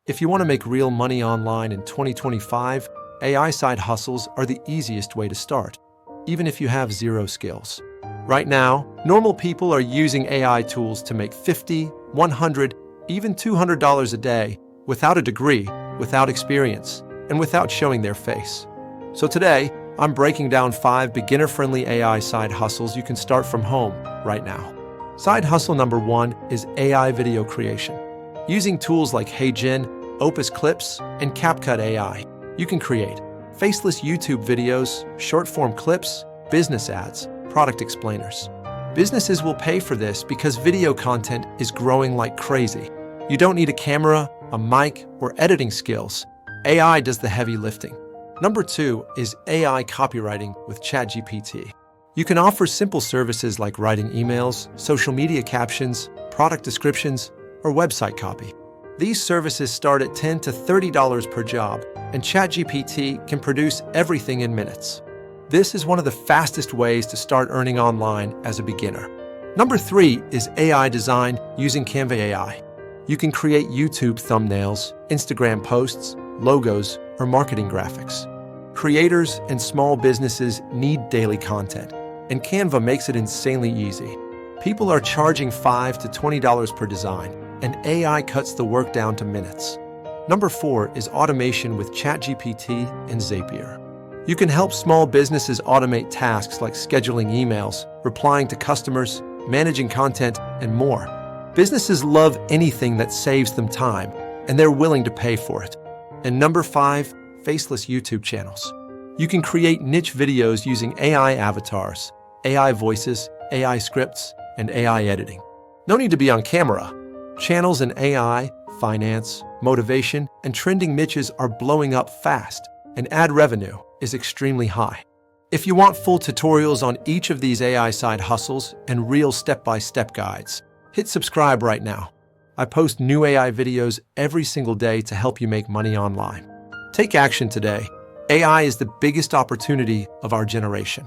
If you want to make real money online in 2025, AI side hustles are the easiest way to start, even if you have zero skills. Right now, normal people are using AI tools to make $50, $100, even $200 a day without a degree, without experience, and without showing their face. So today, I'm breaking down 5 beginner-friendly AI side hustles you can start from home right now. Side hustle number 1 is AI video creation. Using tools like HeyGen, Opus Clips, and CapCut AI, you can create faceless YouTube videos, short-form clips, business ads, product explainers. Businesses will pay for this because video content is growing like crazy. You don't need a camera, a mic, or editing skills. AI does the heavy lifting. Number 2 is AI copywriting with ChatGPT. You can offer simple services like writing emails, social media captions, product descriptions, or website copy. These services start at $10 to $30 per job, and ChatGPT can produce everything in minutes. This is one of the fastest ways to start earning online as a beginner. Number 3 is AI design using Canva AI. You can create YouTube thumbnails, Instagram posts, logos, or marketing graphics. Creators and small businesses need daily content, and Canva makes it insanely easy. People are charging $5 to $20 per design, and AI cuts the work down to minutes. Number 4 is automation with ChatGPT and Zapier. You can help small businesses automate tasks like scheduling emails, replying to customers, managing content, and more. Businesses love anything that saves them time, and they're willing to pay for it. And number 5, faceless YouTube channels. You can create niche videos using AI avatars, AI voices, AI scripts, and AI editing. No need to be on camera. Channels in AI, finance, motivation, and trending niches are blowing up fast, and ad revenue is extremely high. If you want full tutorials on each of these AI side hustles and real step-by-step guides, hit subscribe right now. I post new AI videos every single day to help you make money online. Take action today. AI is the biggest opportunity of our generation.